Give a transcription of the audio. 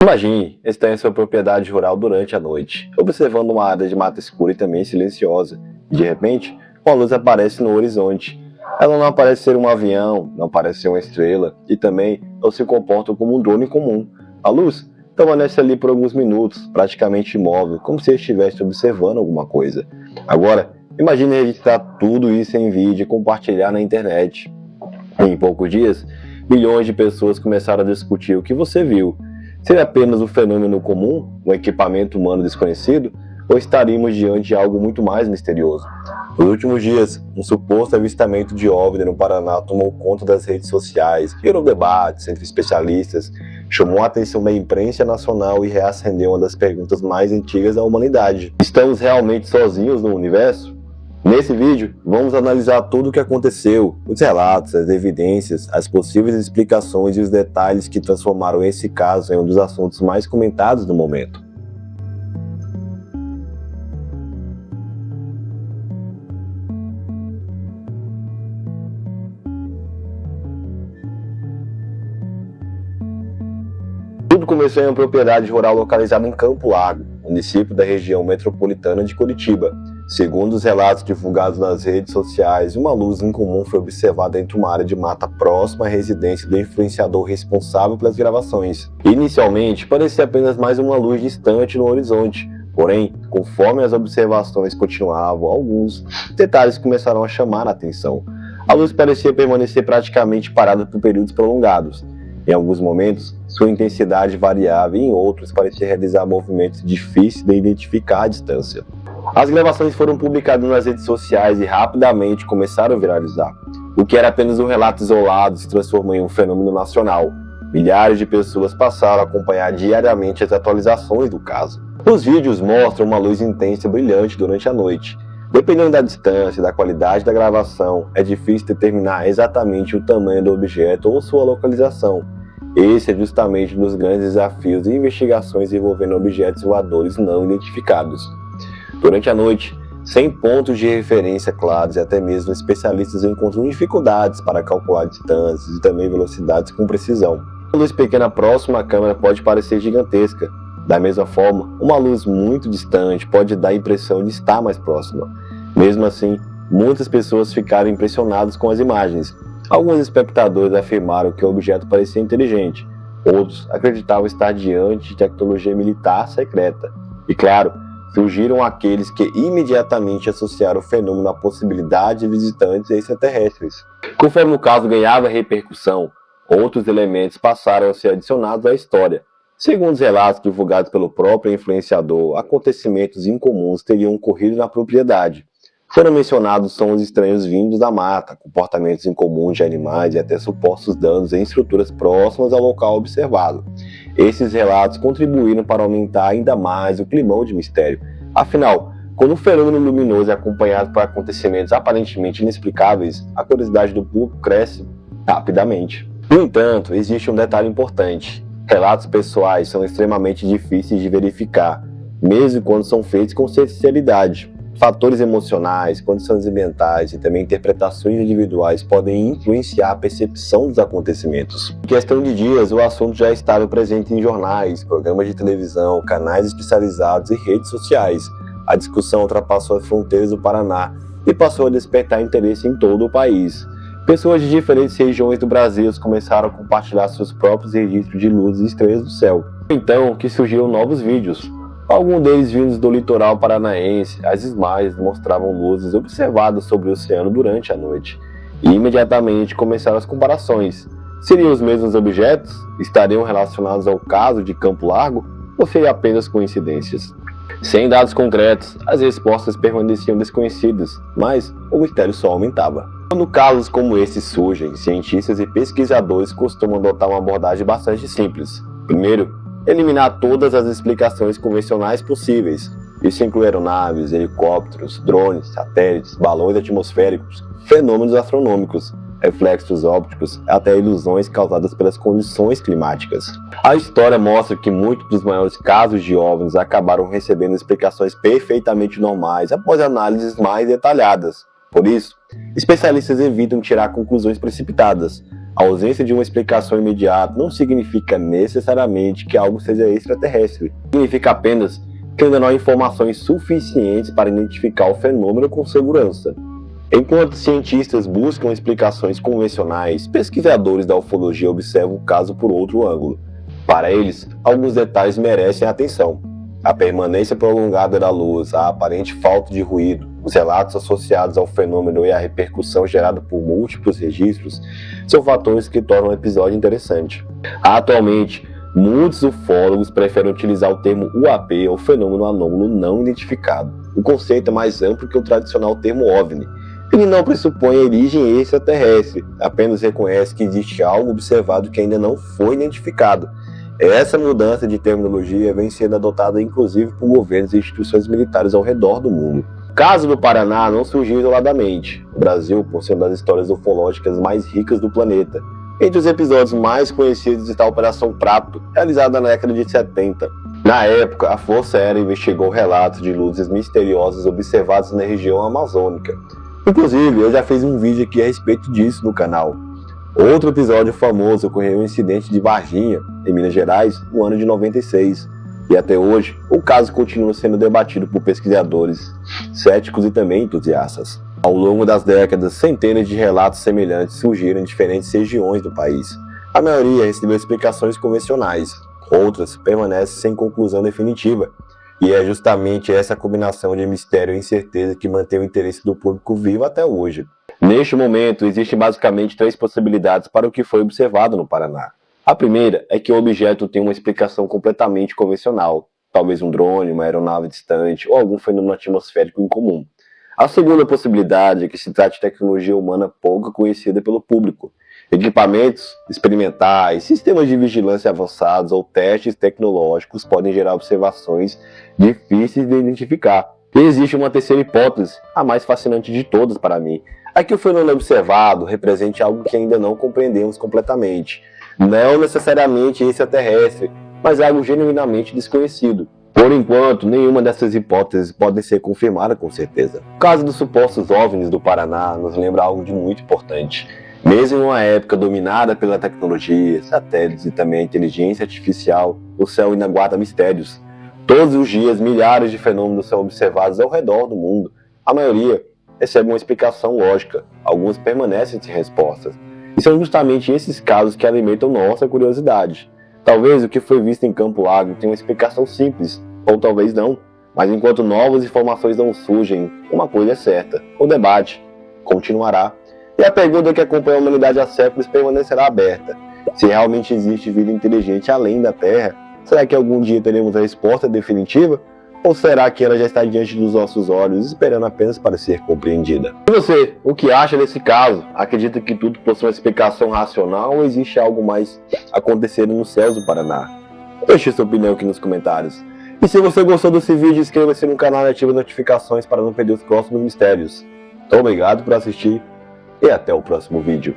Imagine estar em sua propriedade rural durante a noite, observando uma área de mata escura e também silenciosa, e de repente, uma luz aparece no horizonte. Ela não parece ser um avião, não parece ser uma estrela, e também não se comporta como um drone comum. A luz permanece ali por alguns minutos, praticamente imóvel, como se estivesse observando alguma coisa. Agora, imagine registrar tudo isso em vídeo e compartilhar na internet. Em poucos dias, milhões de pessoas começaram a discutir o que você viu. Seria apenas um fenômeno comum, um equipamento humano desconhecido, ou estaríamos diante de algo muito mais misterioso? Nos últimos dias, um suposto avistamento de OVNI no Paraná tomou conta das redes sociais, gerou debates entre especialistas, chamou a atenção da imprensa nacional e reacendeu uma das perguntas mais antigas da humanidade. Estamos realmente sozinhos no universo? Nesse vídeo, vamos analisar tudo o que aconteceu, os relatos, as evidências, as possíveis explicações e os detalhes que transformaram esse caso em um dos assuntos mais comentados no momento. Tudo começou em uma propriedade rural localizada em Campo Largo, município da região metropolitana de Curitiba. Segundo os relatos divulgados nas redes sociais, uma luz incomum foi observada entre uma área de mata próxima à residência do influenciador responsável pelas gravações. Inicialmente, parecia apenas mais uma luz distante no horizonte, porém, conforme as observações continuavam, alguns detalhes começaram a chamar a atenção. A luz parecia permanecer praticamente parada por períodos prolongados. Em alguns momentos, sua intensidade variava e em outros parecia realizar movimentos difíceis de identificar à distância. As gravações foram publicadas nas redes sociais e rapidamente começaram a viralizar. O que era apenas um relato isolado se transformou em um fenômeno nacional. Milhares de pessoas passaram a acompanhar diariamente as atualizações do caso. Os vídeos mostram uma luz intensa e brilhante durante a noite. Dependendo da distância e da qualidade da gravação, é difícil determinar exatamente o tamanho do objeto ou sua localização. Esse é justamente um dos grandes desafios de investigações envolvendo objetos voadores não identificados. Durante a noite, sem pontos de referência claros e até mesmo especialistas encontram dificuldades para calcular distâncias e também velocidades com precisão. Uma luz pequena próxima à câmera pode parecer gigantesca. Da mesma forma, uma luz muito distante pode dar a impressão de estar mais próxima. Mesmo assim, muitas pessoas ficaram impressionadas com as imagens. Alguns espectadores afirmaram que o objeto parecia inteligente. Outros acreditavam estar diante de tecnologia militar secreta. E claro, surgiram aqueles que imediatamente associaram o fenômeno à possibilidade de visitantes extraterrestres. Conforme o caso ganhava repercussão, outros elementos passaram a ser adicionados à história. Segundo os relatos divulgados pelo próprio influenciador, acontecimentos incomuns teriam ocorrido na propriedade. Foram mencionados sons estranhos vindos da mata, comportamentos incomuns de animais e até supostos danos em estruturas próximas ao local observado. Esses relatos contribuíram para aumentar ainda mais o climão de mistério. Afinal, quando um fenômeno luminoso é acompanhado por acontecimentos aparentemente inexplicáveis, a curiosidade do público cresce rapidamente. No entanto, existe um detalhe importante. Relatos pessoais são extremamente difíceis de verificar, mesmo quando são feitos com sinceridade. Fatores emocionais, condições ambientais e também interpretações individuais podem influenciar a percepção dos acontecimentos. Em questão de dias, o assunto já estava presente em jornais, programas de televisão, canais especializados e redes sociais. A discussão ultrapassou as fronteiras do Paraná e passou a despertar interesse em todo o país. Pessoas de diferentes regiões do Brasil começaram a compartilhar seus próprios registros de luzes e estrelas do céu. Então que surgiram novos vídeos. Alguns deles vindos do litoral paranaense, as imagens mostravam luzes observadas sobre o oceano durante a noite. E imediatamente começaram as comparações. Seriam os mesmos objetos? Estariam relacionados ao caso de Campo Largo? Ou seria apenas coincidências? Sem dados concretos, as respostas permaneciam desconhecidas, mas o mistério só aumentava. Quando casos como esses surgem, cientistas e pesquisadores costumam adotar uma abordagem bastante simples. Primeiro, eliminar todas as explicações convencionais possíveis. Isso inclui aeronaves, helicópteros, drones, satélites, balões atmosféricos, fenômenos astronômicos, reflexos ópticos, até ilusões causadas pelas condições climáticas. A história mostra que muitos dos maiores casos de OVNIs acabaram recebendo explicações perfeitamente normais após análises mais detalhadas. Por isso, especialistas evitam tirar conclusões precipitadas. A ausência de uma explicação imediata não significa necessariamente que algo seja extraterrestre. Significa apenas que ainda não há informações suficientes para identificar o fenômeno com segurança. Enquanto cientistas buscam explicações convencionais, pesquisadores da ufologia observam o caso por outro ângulo. Para eles, alguns detalhes merecem atenção. A permanência prolongada da luz, a aparente falta de ruído, os relatos associados ao fenômeno e a repercussão gerada por múltiplos registros são fatores que tornam o episódio interessante. Atualmente, muitos ufólogos preferem utilizar o termo UAP, ou fenômeno anômalo não identificado. O conceito é mais amplo que o tradicional termo OVNI. Ele não pressupõe a origem extraterrestre, apenas reconhece que existe algo observado que ainda não foi identificado. Essa mudança de terminologia vem sendo adotada inclusive por governos e instituições militares ao redor do mundo. O caso do Paraná não surgiu isoladamente. O Brasil possui uma das histórias ufológicas mais ricas do planeta. Entre os episódios mais conhecidos está a Operação Prato, realizada na década de 70. Na época, a Força Aérea investigou relatos de luzes misteriosas observadas na região amazônica. Inclusive, eu já fiz um vídeo aqui a respeito disso no canal. Outro episódio famoso ocorreu um incidente de Varginha, em Minas Gerais, no ano de 96. E até hoje, o caso continua sendo debatido por pesquisadores, céticos e também entusiastas. Ao longo das décadas, centenas de relatos semelhantes surgiram em diferentes regiões do país. A maioria recebeu explicações convencionais, outras permanecem sem conclusão definitiva. E é justamente essa combinação de mistério e incerteza que mantém o interesse do público vivo até hoje. Neste momento, existem basicamente 3 possibilidades para o que foi observado no Paraná. A primeira é que o objeto tem uma explicação completamente convencional, talvez um drone, uma aeronave distante ou algum fenômeno atmosférico incomum. A segunda possibilidade é que se trata de tecnologia humana pouco conhecida pelo público. Equipamentos experimentais, sistemas de vigilância avançados ou testes tecnológicos podem gerar observações difíceis de identificar. E existe uma terceira hipótese, a mais fascinante de todas para mim, é que o fenômeno observado represente algo que ainda não compreendemos completamente. Não necessariamente extraterrestre, mas algo genuinamente desconhecido. Por enquanto, nenhuma dessas hipóteses pode ser confirmada com certeza. O caso dos supostos OVNIs do Paraná nos lembra algo de muito importante. Mesmo em uma época dominada pela tecnologia, satélites e também a inteligência artificial, o céu ainda guarda mistérios. Todos os dias, milhares de fenômenos são observados ao redor do mundo. A maioria recebe uma explicação lógica, alguns permanecem sem respostas. E são justamente esses casos que alimentam nossa curiosidade. Talvez o que foi visto em Campo Largo tenha uma explicação simples, ou talvez não. Mas enquanto novas informações não surgem, uma coisa é certa: o debate continuará. E a pergunta que acompanha a humanidade há séculos permanecerá aberta. Se realmente existe vida inteligente além da Terra, será que algum dia teremos a resposta definitiva? Ou será que ela já está diante dos nossos olhos, esperando apenas para ser compreendida? E você, o que acha desse caso? Acredita que tudo possui uma explicação racional ou existe algo mais acontecendo nos céus do Paraná? Deixe sua opinião aqui nos comentários. E se você gostou desse vídeo, inscreva-se no canal e ative as notificações para não perder os próximos mistérios. Muito obrigado por assistir e até o próximo vídeo.